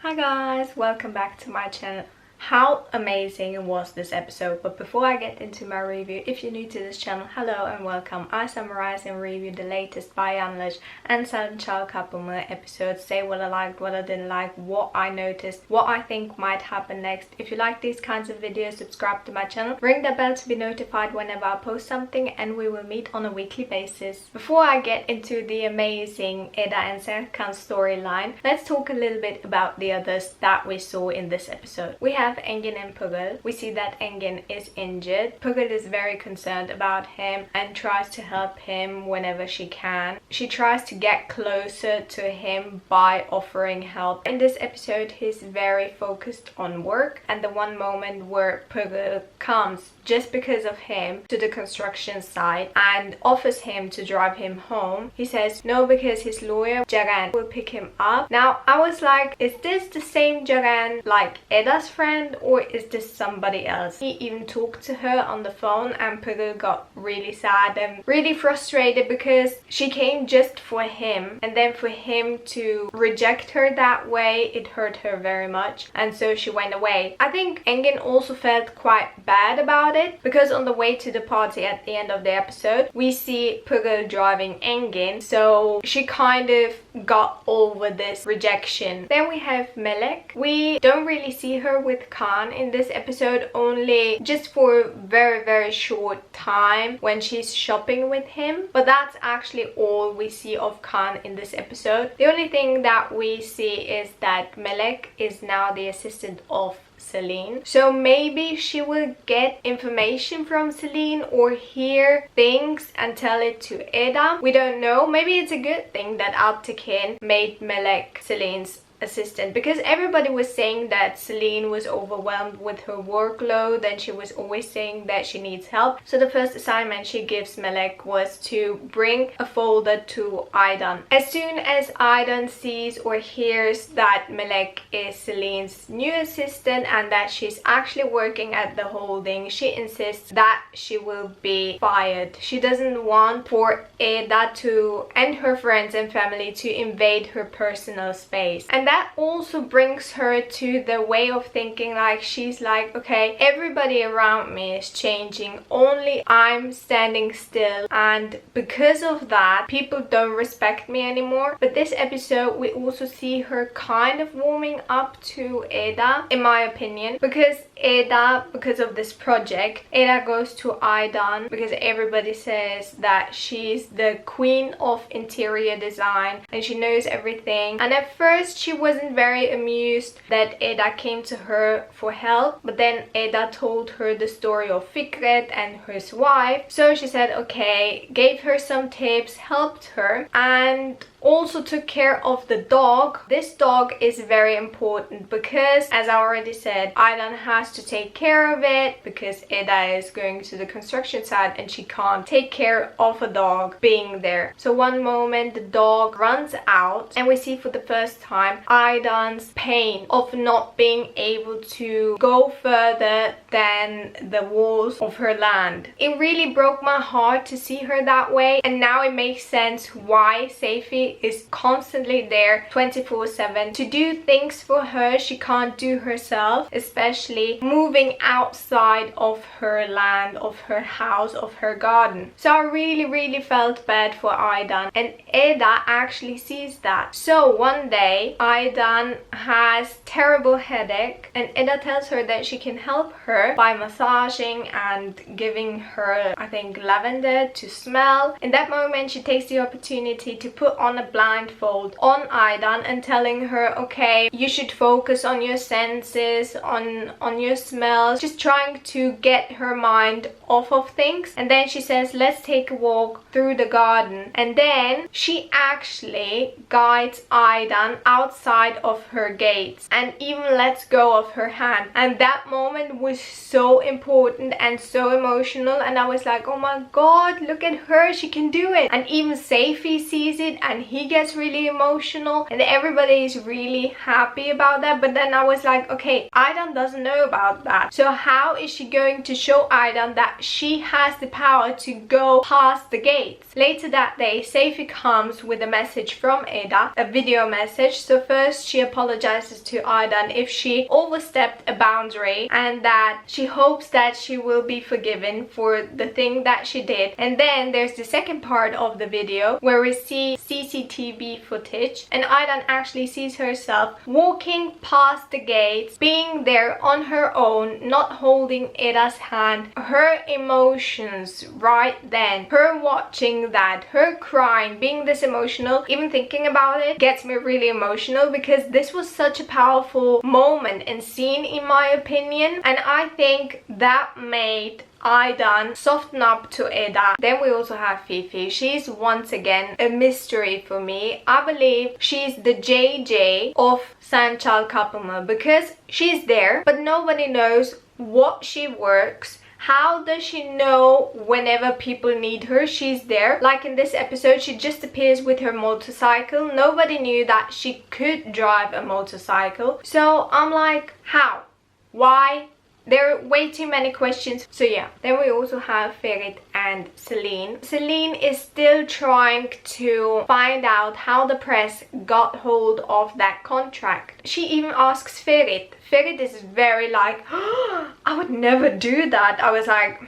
Hi guys, welcome back to my channel. How amazing was this episode? But before I get into my review, if you're new to this channel, hello and welcome. I summarize and review the latest Aydan and Eda Kapımı episodes, say what I liked, what I didn't like, what I noticed, what I think might happen next. If you like these kinds of videos, subscribe to my channel, ring the bell to be notified whenever I post something, and we will meet on a weekly basis. Before I get into the amazing Eda and Serkan storyline, let's talk a little bit about the others that we saw in this episode. We have Engin and Pugil. We see that Engin is injured. Pugil is very concerned about him and tries to help him whenever she can. She tries to get closer to him by offering help. In this episode, he's very focused on work, and the one moment where Pugil comes just because of him to the construction site and offers him to drive him home, he says no because his lawyer Ceren will pick him up. Now I was like, is this the same Ceren like Eda's friend, or is this somebody else? He even talked to her on the phone, and Pugil got really sad and really frustrated because she came just for him, and then for him to reject her that way, it hurt her very much, and so she went away. I think Engin also felt quite bad about it, because on the way to the party at the end of the episode, we see Pugil driving Engin, so she kind of got over this rejection. Then we have Melek. We don't really see her with Kaan in this episode, only just for a very short time when she's shopping with him, but that's actually all we see of Kaan in this episode. The only thing that we see is that Melek is now the assistant of Selin, so maybe she will get information from Selin or hear things and tell it to Eda. We don't know. Maybe it's a good thing that Alptekin made Melek Selin's assistant, because everybody was saying that Selin was overwhelmed with her workload and she was always saying that she needs help. So the first assignment she gives Melek was to bring a folder to Aydan. As soon as Aydan sees or hears that Melek is Selin's new assistant and that she's actually working at the holding, she insists that she will be fired. She doesn't want for Eda to and her friends and family to invade her personal space. And that also brings her to the way of thinking, like she's like, okay, everybody around me is changing, only I'm standing still, and because of that people don't respect me anymore. But this episode we also see her kind of warming up to Eda, in my opinion, because Eda, because of this project, Eda goes to Aydan because everybody says that she's the queen of interior design and she knows everything. And at first she wasn't very amused that Eda came to her for help, but then Eda told her the story of Fikret and his wife, so she said okay, gave her some tips, helped her, and also took care of the dog. This dog is very important because, as I already said, Aydan has to take care of it because Eda is going to the construction site and she can't take care of a dog being there. So one moment the dog runs out and we see for the first time Aydan's pain of not being able to go further than the walls of her land. It really broke my heart to see her that way, and now it makes sense why Seifi is constantly there 24/7 to do things for her she can't do herself, especially moving outside of her land, of her house, of her garden. So I really felt bad for Aydan, and Eda actually sees that. So one day Aydan has terrible headache and Eda tells her that she can help her by massaging and giving her, I think, lavender to smell. In that moment she takes the opportunity to put on a blindfold on Aydan and telling her, okay, you should focus on your senses, on your smells, just trying to get her mind off of things. And then she says, let's take a walk through the garden, and then she actually guides Aydan outside of her gates and even lets go of her hand. And that moment was so important and so emotional, and I was like, oh my god, look at her, she can do it. And even Seifi sees it and he gets really emotional and everybody is really happy about that. But then I was like, okay, Aydan doesn't know about that, so how is she going to show Aydan that she has the power to go past the gates? Later that day, Seifi comes with a message from Eda, a video message. So first she apologizes to Aydan if she overstepped a boundary and that she hopes that she will be forgiven for the thing that she did. And then there's the second part of the video where we see CCTV footage and Aydan actually sees herself walking past the gates, being there on her own, not holding Eda's hand. Her emotions right then, her watching that, her crying, being this emotional, even thinking about it gets me really emotional because this was such a powerful moment and scene in my opinion, and I think that made Aydan soften up to Eda. Then we also have Fifi. She's once again a mystery for me. I believe she's the JJ of Sanchal Kapımı because she's there but nobody knows what she works. How does she know whenever people need her, she's there? Like in this episode, she just appears with her motorcycle. Nobody knew that she could drive a motorcycle. So I'm like, how? Why? There are way too many questions. So yeah, then we also have Ferit and Selin. Selin is still trying to find out how the press got hold of that contract. She even asks Ferit. Ferit is very like, oh, I would never do that. I was like,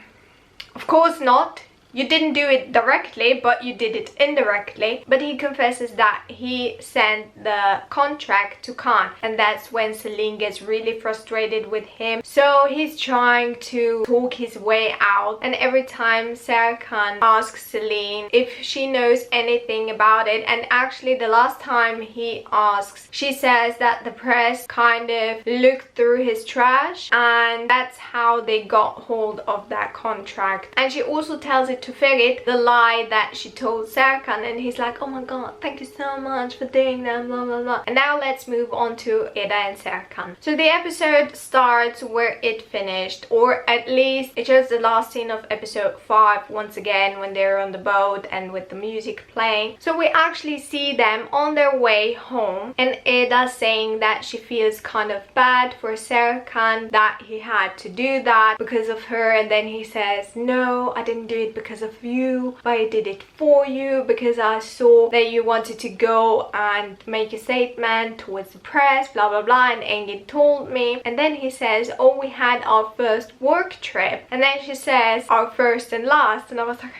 of course not. You didn't do it directly, but you did it indirectly. But he confesses that he sent the contract to Khan, and that's when Selin gets really frustrated with him. So he's trying to talk his way out, and every time Serkan asks Selin if she knows anything about it, and actually the last time he asks, she says that the press kind of looked through his trash, and that's how they got hold of that contract. And she also tells it to Ferit, the lie that she told Serkan, and he's like, oh my god, thank you so much for doing that, blah blah blah. And now let's move on to Eda and Serkan. So the episode starts where it finished, or at least it shows the last scene of episode 5 once again when they're on the boat and with the music playing. So we actually see them on their way home, and Eda saying that she feels kind of bad for Serkan, that he had to do that because of her, and then he says, no, I didn't do it because of you, but I did it for you because I saw that you wanted to go and make a statement towards the press, blah blah blah, and Engin told me. And then he says, oh, we had our first work trip, and then she says our first and last, and I was like,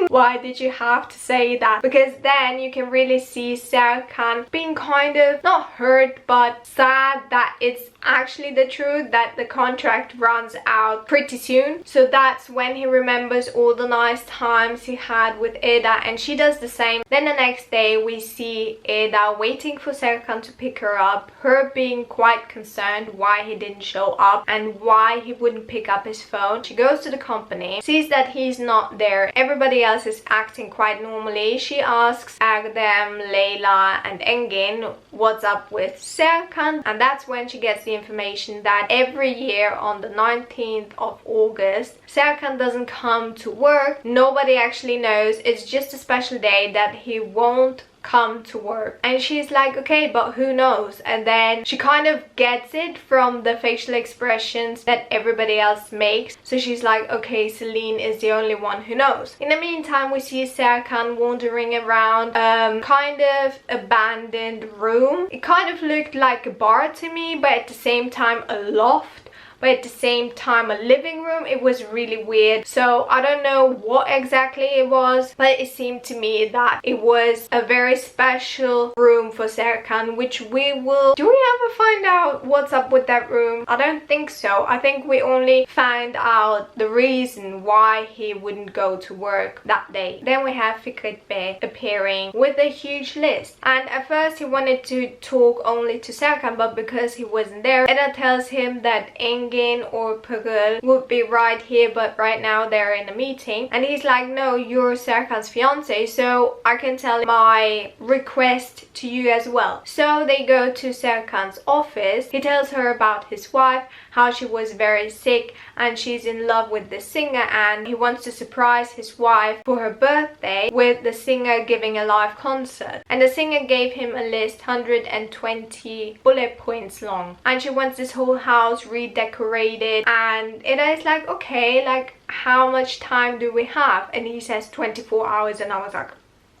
why did you have to say that? Because then you can really see Serkan being kind of not hurt but sad that it's actually the truth, that the contract runs out pretty soon. So that's when he remembers all the nice times he had with Eda, and she does the same. Then the next day we see Eda waiting for Serkan to pick her up, her being quite concerned why he didn't show up and why he wouldn't pick up his phone. She goes to the company, sees that he's not there. Everybody else is acting quite normally. She asks Erdem, Leyla and Engin what's up with Serkan, and that's when she gets the information that every year on the 19th of August Serkan doesn't come to work. Nobody actually knows. It's just a special day that he won't come to work. And she's like, okay, but who knows? And then she kind of gets it from the facial expressions that everybody else makes. So she's like, okay, Selin is the only one who knows. In the meantime, we see Serkan wandering around kind of abandoned room. It kind of looked like a bar to me, but at the same time a loft, but at the same time a living room. It was really weird. So I don't know what exactly it was, but it seemed to me that it was a very special room for Serkan, which we will... Do we ever find out what's up with that room? I don't think so. I think we only find out the reason why he wouldn't go to work that day. Then we have Fikret appearing with a huge list, and at first he wanted to talk only to Serkan, but because he wasn't there, Eda tells him that Engin Engin or Pırıl would be right here, but right now they're in a meeting. And he's like, no, you're Serkan's fiance, so I can tell my request to you as well. So they go to Serkan's office. He tells her about his wife, how she was very sick and she's in love with the singer, and he wants to surprise his wife for her birthday with the singer giving a live concert. And the singer gave him a list 120 bullet points long, and she wants this whole house redecorated. And Eda is like, okay, like how much time do we have? And he says 24 hours, and I was like,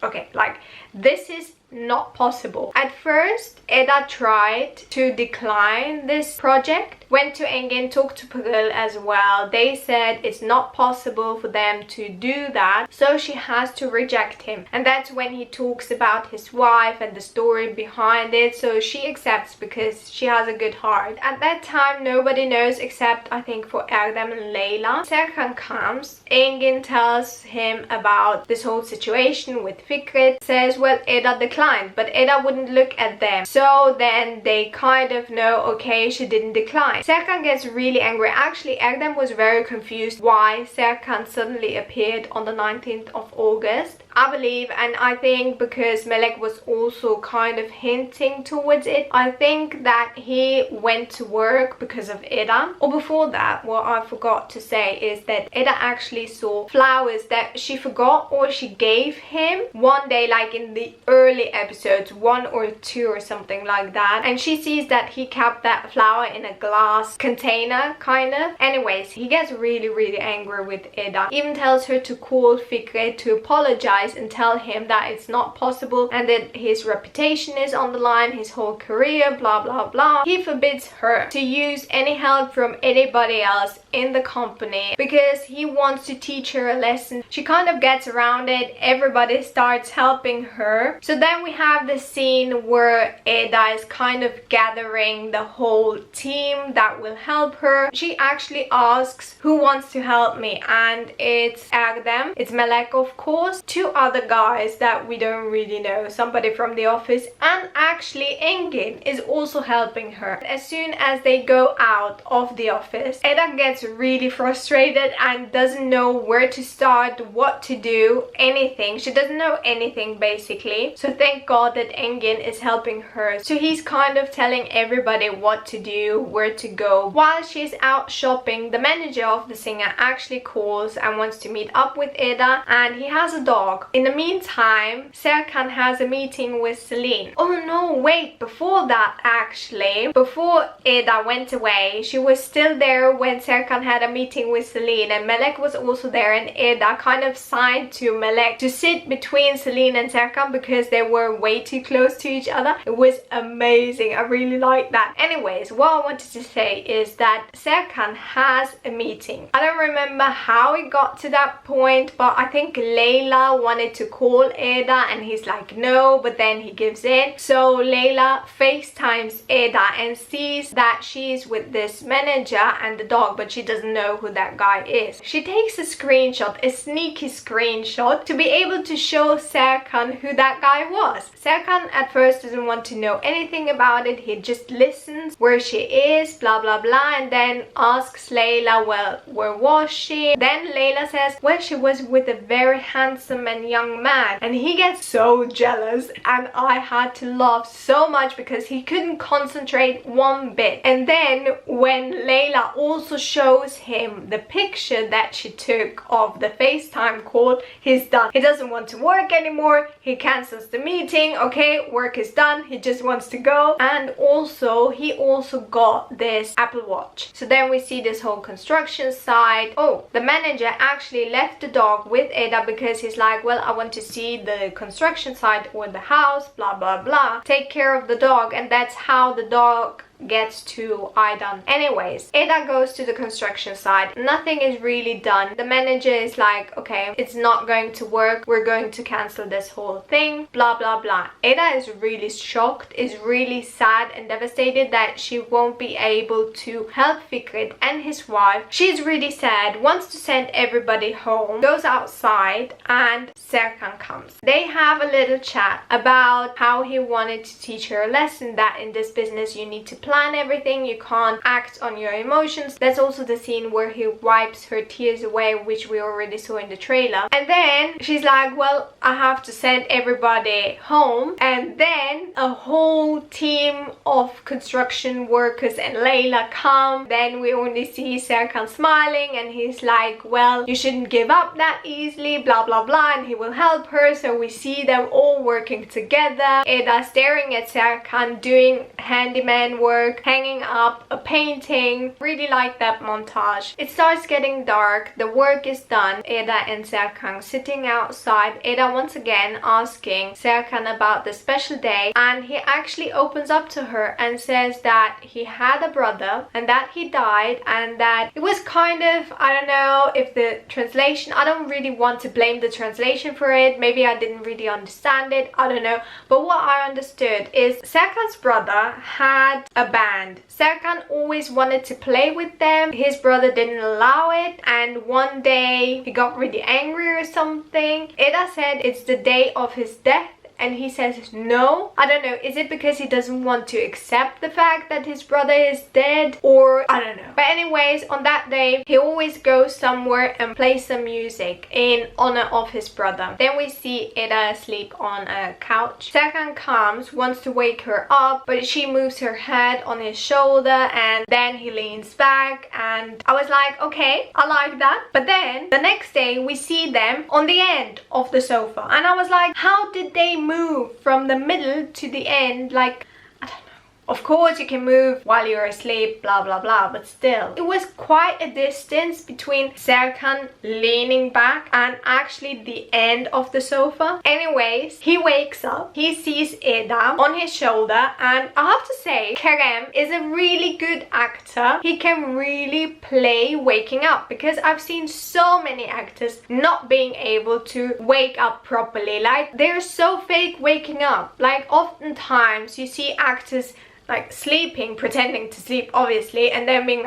okay, like this is not possible. At first Eda tried to decline this project, went to Engin, talked to Pırıl as well. They said it's not possible for them to do that, so she has to reject him. And that's when he talks about his wife and the story behind it, so she accepts because she has a good heart. At that time nobody knows except I think for Erdem and Leyla. Serkan comes, Engin tells him about this whole situation with Fikret, says well Eda declined, but Eda wouldn't look at them. So then they kind of know, okay, she didn't decline. Serkan gets really angry. Actually, Erdem was very confused why Serkan suddenly appeared on the 19th of August. I believe, and I think because Melek was also kind of hinting towards it. I think that he went to work because of Eda. Or before that, what I forgot to say is that Eda actually saw flowers that she forgot or she gave him one day, like in the early episodes, 1 or 2 or something like that. And she sees that he kept that flower in a glass container, kind of. Anyways, he gets really angry with Eda. Even tells her to call Fikret to apologize and tell him that it's not possible and that his reputation is on the line, his whole career, blah blah blah. He forbids her to use any help from anybody else in the company because he wants to teach her a lesson. She kind of gets around it. Everybody starts helping her. So then we have the scene where Eda is kind of gathering the whole team that will help her. She actually asks who wants to help me, and it's Erdem, it's Melek of course, 2 other guys that we don't really know, somebody from the office, and actually Engin is also helping her. As soon as they go out of the office, Eda gets really frustrated and doesn't know where to start, what to do, anything. She doesn't know anything basically. So thank God that Engin is helping her. So he's kind of telling everybody what to do, where to go. While she's out shopping, the manager of the singer actually calls and wants to meet up with Eda, and he has a dog. In the meantime, Serkan has a meeting with Selin. Oh no, wait, before that actually, before Eda went away, she was still there when Serkan had a meeting with Selin, and Melek was also there, and Eda kind of signed to Melek to sit between Selin and Serkan because they were way too close to each other. It was amazing. I really liked that. Anyways, what I wanted to say is that Serkan has a meeting. I don't remember how it got to that point, but I think Leyla wanted to call Eda and he's like no, but then he gives in. So Leyla FaceTimes Eda and sees that she's with this manager and the dog, but she doesn't know who that guy is. She takes a screenshot, a sneaky screenshot, to be able to show Serkan who that guy was. Serkan at first doesn't want to know anything about it. He just listens where she is, blah blah blah, and then asks Leyla, well, where was she? Then Leyla says, well, she was with a very handsome and young man, and he gets so jealous, and I had to laugh so much because he couldn't concentrate one bit. And then when Leyla also shows him the picture that she took of the FaceTime call, he's done. He doesn't want to work anymore. He cancels the meeting. Okay, work is done. He just wants to go. And also he also got this Apple Watch. So then we see this whole construction site. Oh, the manager actually left the dog with Eda because he's like, well, I want to see the construction site or the house, blah blah blah, take care of the dog. And that's how the dog gets to Aydan. Anyways, Eda goes to the construction site. Nothing is really done. The manager is like, okay, it's not going to work. We're going to cancel this whole thing, blah blah blah. Eda is really shocked, is really sad and devastated that she won't be able to help Fikret and his wife. She's really sad, wants to send everybody home, goes outside, and Serkan comes. They have a little chat about how he wanted to teach her a lesson that in this business you need to plan plan everything, you can't act on your emotions. That's also the scene where he wipes her tears away, which we already saw in the trailer. And then she's like, well, I have to send everybody home. And then a whole team of construction workers and Layla come. Then we only see Serkan smiling, and he's like, well, you shouldn't give up that easily, blah blah blah, and he will help her. So we see them all working together. Eda staring at Serkan doing handyman work, hanging up a painting. Really like that montage. It starts getting dark, the work is done. Eda and Serkan sitting outside. Eda once again asking Serkan about the special day, and he actually opens up to her and says that he had a brother and that he died, and that it was kind of, I don't know if the translation, I don't really want to blame the translation for it, maybe I didn't really understand it, I don't know, but what I understood is Serkan's brother had a band. Serkan always wanted to play with them, his brother didn't allow it, and one day he got really angry or something. Eda said it's the day of his death, and he says no. I don't know, is it because he doesn't want to accept the fact that his brother is dead, or I don't know. But anyways, on that day he always goes somewhere and plays some music in honor of his brother. Then we see Eda asleep on a couch. Serkan comes, wants to wake her up, but she moves her head on his shoulder, and then he leans back, and I was like, okay, I like that. But then the next day we see them on the end of the sofa, and I was like, how did they move from the middle to the end? Like, I don't know. Of course you can move while you're asleep, blah blah blah, but still. It was quite a distance between Serkan leaning back and actually the end of the sofa. Anyways, he wakes up, he sees Eda on his shoulder, and I have to say, Kerem is a really good actor. He can really play waking up, because I've seen so many actors not being able to wake up properly. Like, they're so fake waking up. Like, oftentimes you see actors like sleeping, pretending to sleep obviously, and then being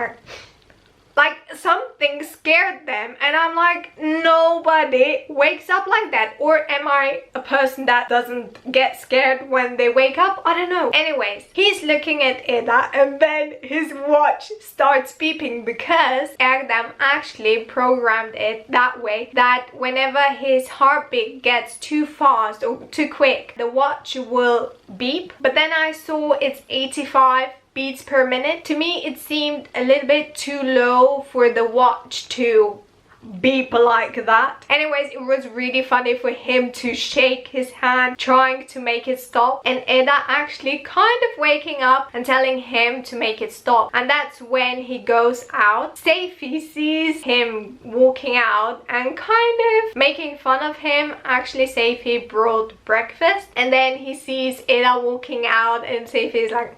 like something scared them, and I'm like, nobody wakes up like that. Or am I a person that doesn't get scared when they wake up? I don't know. Anyways, he's looking at Eda, and then his watch starts beeping, because Erdem actually programmed it that way that whenever his heartbeat gets too fast or too quick, the watch will beep. But then I saw it's 85 beats per minute. To me it seemed a little bit too low for the watch to beep like that. Anyways, it was really funny for him to shake his hand trying to make it stop, and Eda actually kind of waking up and telling him to make it stop. And that's when he goes out. Seifi sees him walking out and kind of making fun of him. Actually, Seifi brought breakfast, and then he sees Eda walking out, and Seifi is like,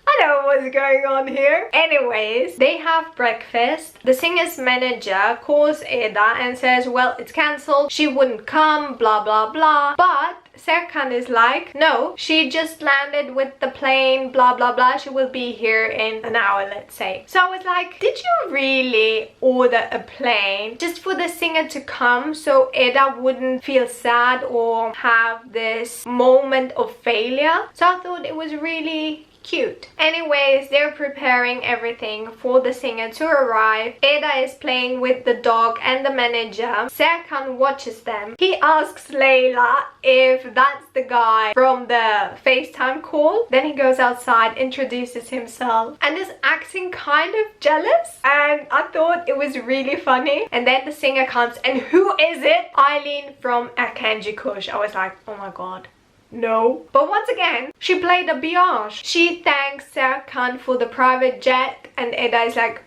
I don't know what's going on here. Anyways, they have breakfast. The singer's manager calls Eda and says, well, it's cancelled, she wouldn't come, blah blah blah. But Serkan is like, no, she just landed with the plane, blah blah blah, she will be here in an hour, let's say. So I was like, did you really order a plane just for the singer to come so Eda wouldn't feel sad or have this moment of failure? So I thought it was really cute. Anyways, they're preparing everything for the singer to arrive. Eda is playing with the dog and the manager. Serkan watches them. He asks Layla if that's the guy from the FaceTime call. Then he goes outside, introduces himself, and is acting kind of jealous, and I thought it was really funny. And then the singer comes, and who is it? Eileen from Erkenci Kuş. I was like, oh my god, no. But once again, she played a biatch. She thanks Serkan for the private jet, and Eda is like,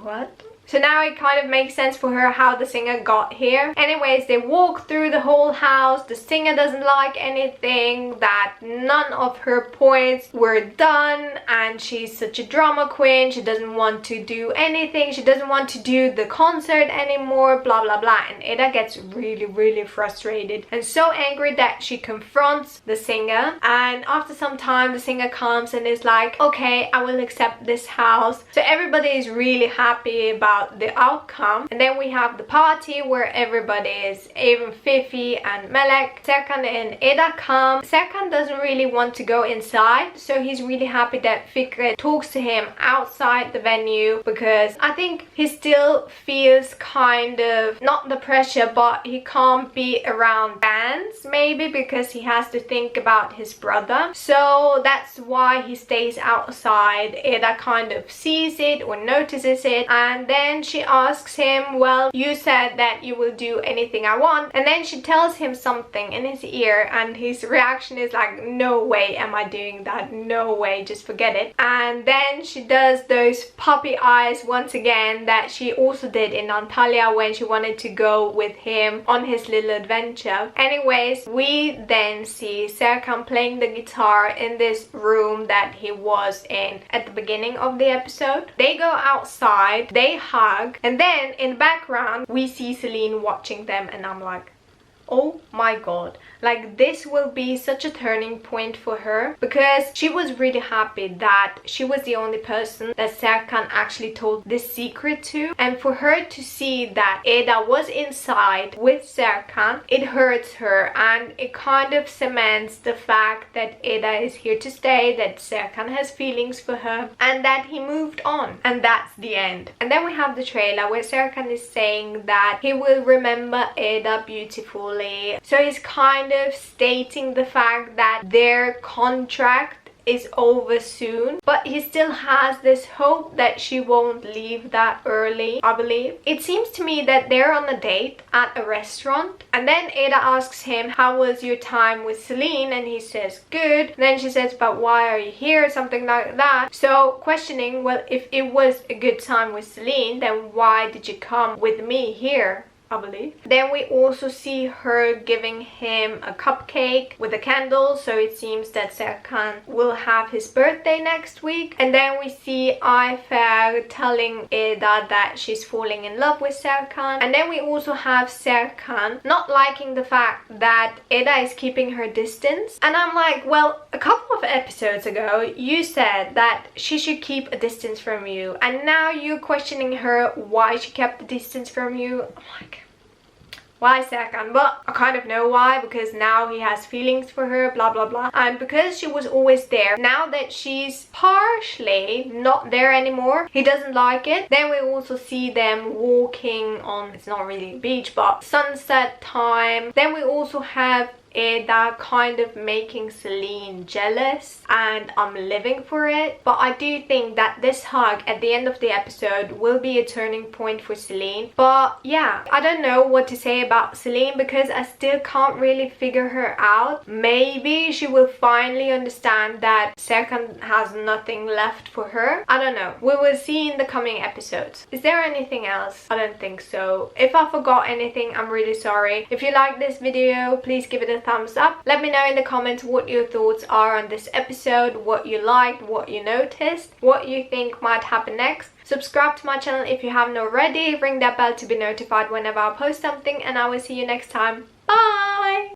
what? So now it kind of makes sense for her how the singer got here. Anyways, they walk through the whole house. The singer doesn't like anything, that none of her points were done, and she's such a drama queen. She doesn't want to do anything. She doesn't want to do the concert anymore, blah blah blah. And Eda gets really frustrated and so angry that she confronts the singer. And after some time, the singer comes and is like, okay, I will accept this house. So everybody is really happy about about the outcome. And then we have the party where everybody is, even Fifi and Melek. Serkan and Eda come. Serkan doesn't really want to go inside, so he's really happy that Fikret talks to him outside the venue, because I think he still feels kind of, not the pressure, but he can't be around fans maybe because he has to think about his brother. So that's why he stays outside. Eda kind of sees it or notices it, and then she asks him, well, you said that you will do anything I want. And then she tells him something in his ear, and his reaction is like, no way am I doing that, no way, just forget it. And then she does those puppy eyes once again that she also did in Antalya when she wanted to go with him on his little adventure. Anyways, we then see Serkan playing the guitar in this room that he was in at the beginning of the episode. They go outside, they hug, and then in the background we see Selin watching them, and I'm like, oh my god, like this will be such a turning point for her, because she was really happy that she was the only person that Serkan actually told this secret to, and for her to see that Eda was inside with Serkan, it hurts her, and it kind of cements the fact that Eda is here to stay, that Serkan has feelings for her, and that he moved on. And that's the end. And then we have the trailer where Serkan is saying that he will remember Eda beautifully. So he's kind of stating the fact that their contract is over soon, but he still has this hope that she won't leave that early, I believe. It seems to me that they're on a date at a restaurant, and then Eda asks him, how was your time with Selin? And he says, good. And then she says, but why are you here? Something like that. So questioning, well, if it was a good time with Selin, then why did you come with me here? I believe. Then we also see her giving him a cupcake with a candle, so it seems that Serkan will have his birthday next week. And then we see Ayfer telling Eda that she's falling in love with Serkan. And then we also have Serkan not liking the fact that Eda is keeping her distance. And I'm like, well, a couple of episodes ago you said that she should keep a distance from you, and now you're questioning her why she kept the distance from you. I'm like, why, Serkan? But I kind of know why, because now he has feelings for her, blah blah blah. And because she was always there, now that she's partially not there anymore, he doesn't like it. Then we also see them walking on, it's not really a beach, but sunset time. Then we also have Eda kind of making Selin jealous, and I'm living for it. But I do think that this hug at the end of the episode will be a turning point for Selin. But yeah, I don't know what to say about Selin, because I still can't really figure her out. Maybe she will finally understand that Serkan has nothing left for her. I don't know. We will see in the coming episodes. Is there anything else? I don't think so. If I forgot anything, I'm really sorry. If you like this video, please give it a thumbs up. Let me know in the comments what your thoughts are on this episode, what you liked, what you noticed, what you think might happen next. Subscribe to my channel if you haven't already. Ring that bell to be notified whenever I post something, and I will see you next time. Bye!